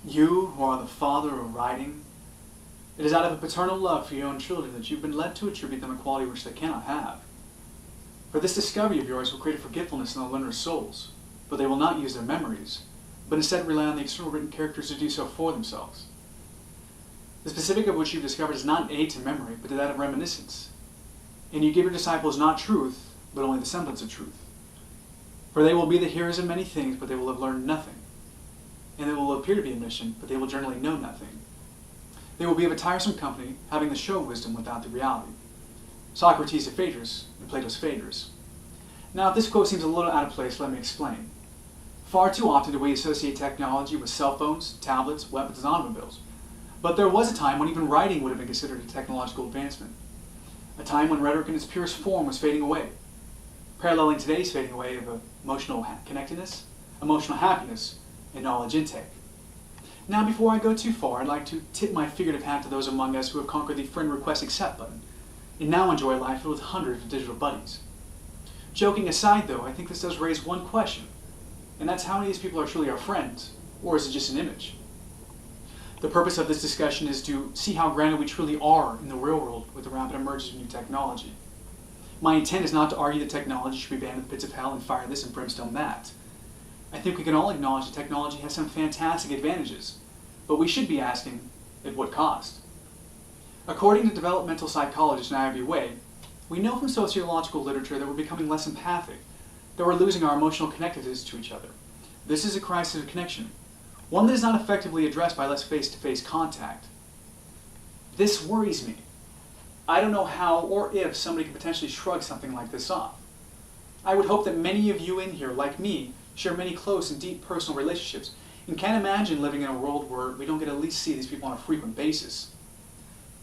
You who are the father of writing, it is out of a paternal love for your own children that you've been led to attribute them a quality which they cannot have. For this discovery of yours will create a forgetfulness in the learner's souls, but they will not use their memories, but instead rely on the external written characters to do so for themselves. The specific of which you've discovered is not an aid to memory, but to that of reminiscence. And you give your disciples not truth, but only the semblance of truth. For they will be the hearers of many things, but they will have learned nothing. And they will appear to be omniscient, but they will generally know nothing. They will be of a tiresome company, having the show of wisdom without the reality. Socrates of Phaedrus and Plato's Phaedrus. Now, if this quote seems a little out of place, let me explain. Far too often do we associate technology with cell phones, tablets, weapons, and automobiles. But there was a time when even writing would have been considered a technological advancement. A time when rhetoric in its purest form was fading away, paralleling today's fading away of emotional connectedness, emotional happiness, and knowledge intake. Now, before I go too far, I'd like to tip my figurative hat to those among us who have conquered the friend request accept button, and now enjoy life filled with hundreds of digital buddies. Joking aside, though, I think this does raise one question, and that's how many of these people are truly our friends, or is it just an image? The purpose of this discussion is to see how grounded we truly are in the real world with the rapid emergence of new technology. My intent is not to argue that technology should be banned in the pits of hell and fire this and brimstone that. I think we can all acknowledge that technology has some fantastic advantages, but we should be asking, at what cost? According to developmental psychologist Ivy Way, we know from sociological literature that we're becoming less empathic, that we're losing our emotional connectedness to each other. This is a crisis of connection, one that is not effectively addressed by less face-to-face contact. This worries me. I don't know how or if somebody could potentially shrug something like this off. I would hope that many of you in here, like me, share many close and deep personal relationships and can't imagine living in a world where we don't get to at least see these people on a frequent basis.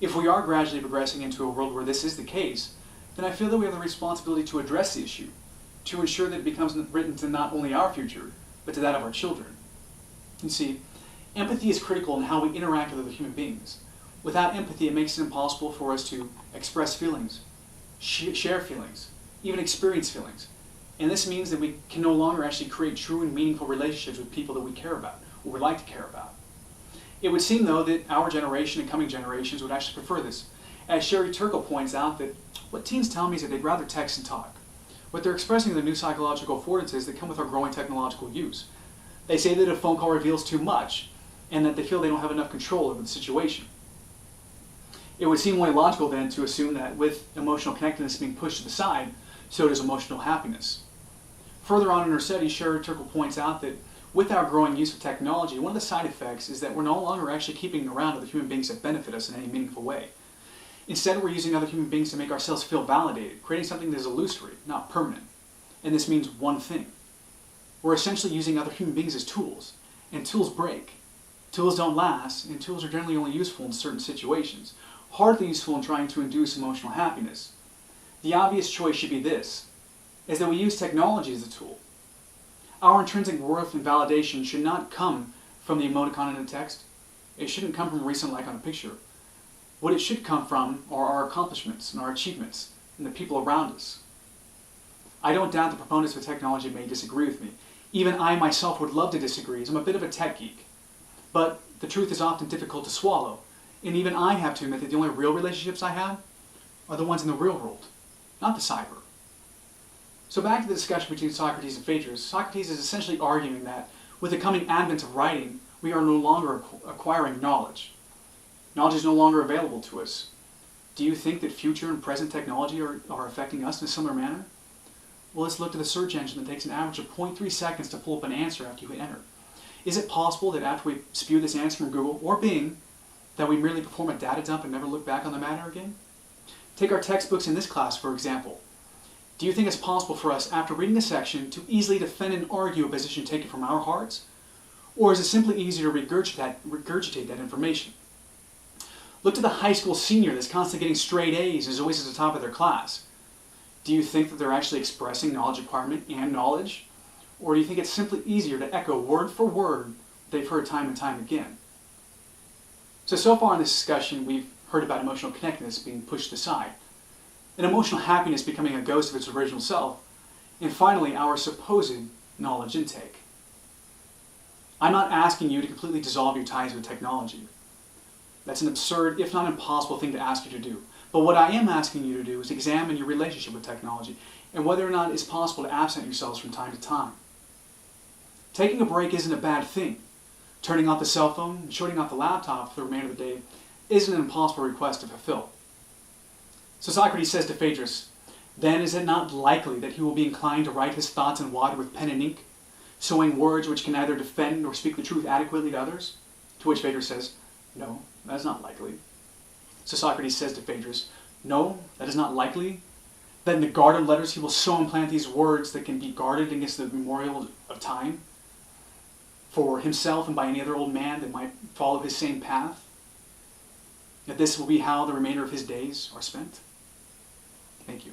If we are gradually progressing into a world where this is the case, then I feel that we have the responsibility to address the issue, to ensure that it becomes written to not only our future, but to that of our children. You see, empathy is critical in how we interact with other human beings. Without empathy, it makes it impossible for us to express feelings, share feelings, even experience feelings. And this means that we can no longer actually create true and meaningful relationships with people that we care about, or would like to care about. It would seem, though, that our generation and coming generations would actually prefer this. As Sherry Turkle points out, that what teens tell me is that they'd rather text and talk. What they're expressing are the new psychological affordances that come with our growing technological use. They say that a phone call reveals too much, and that they feel they don't have enough control over the situation. It would seem only logical then to assume that with emotional connectedness being pushed to the side, so does emotional happiness. Further on in her study, Sherry Turkle points out that with our growing use of technology, one of the side effects is that we're no longer actually keeping around other human beings that benefit us in any meaningful way. Instead, we're using other human beings to make ourselves feel validated, creating something that is illusory, not permanent. And this means one thing. We're essentially using other human beings as tools, and tools break. Tools don't last, and tools are generally only useful in certain situations, hardly useful in trying to induce emotional happiness. The obvious choice should be this, is that we use technology as a tool. Our intrinsic worth and validation should not come from the emoticon in a text. It shouldn't come from a recent like on a picture. What it should come from are our accomplishments and our achievements and the people around us. I don't doubt the proponents of technology may disagree with me. Even I myself would love to disagree, as I'm a bit of a tech geek. But the truth is often difficult to swallow, and even I have to admit that the only real relationships I have are the ones in the real world, not the cyber. So back to the discussion between Socrates and Phaedrus, Socrates is essentially arguing that with the coming advent of writing, we are no longer acquiring knowledge. Knowledge is no longer available to us. Do you think that future and present technology are affecting us in a similar manner? Well, let's look to the search engine that takes an average of 0.3 seconds to pull up an answer after you hit enter. Is it possible that after we spew this answer from Google or Bing, that we merely perform a data dump and never look back on the matter again? Take our textbooks in this class, for example. Do you think it's possible for us, after reading a section, to easily defend and argue a position taken from our hearts? Or is it simply easier to regurgitate that information? Look to the high school senior that's constantly getting straight A's and is always at the top of their class. Do you think that they're actually expressing knowledge acquirement and knowledge? Or do you think it's simply easier to echo word for word what they've heard time and time again? So far in this discussion, we've heard about emotional connectedness being pushed aside, and emotional happiness becoming a ghost of its original self, and finally, our supposed knowledge intake. I'm not asking you to completely dissolve your ties with technology. That's an absurd, if not impossible, thing to ask you to do. But what I am asking you to do is examine your relationship with technology and whether or not it's possible to absent yourselves from time to time. Taking a break isn't a bad thing. Turning off the cell phone and shutting off the laptop for the remainder of the day isn't an impossible request to fulfill. So Socrates says to Phaedrus, "Then is it not likely that he will be inclined to write his thoughts in water with pen and ink, sowing words which can neither defend nor speak the truth adequately to others?" To which Phaedrus says, "No, that is not likely." So Socrates says to Phaedrus, "No, that is not likely. That in the guarded letters he will so implant these words that can be guarded against the memorial of time, for himself and by any other old man that might follow his same path. That this will be how the remainder of his days are spent." Thank you.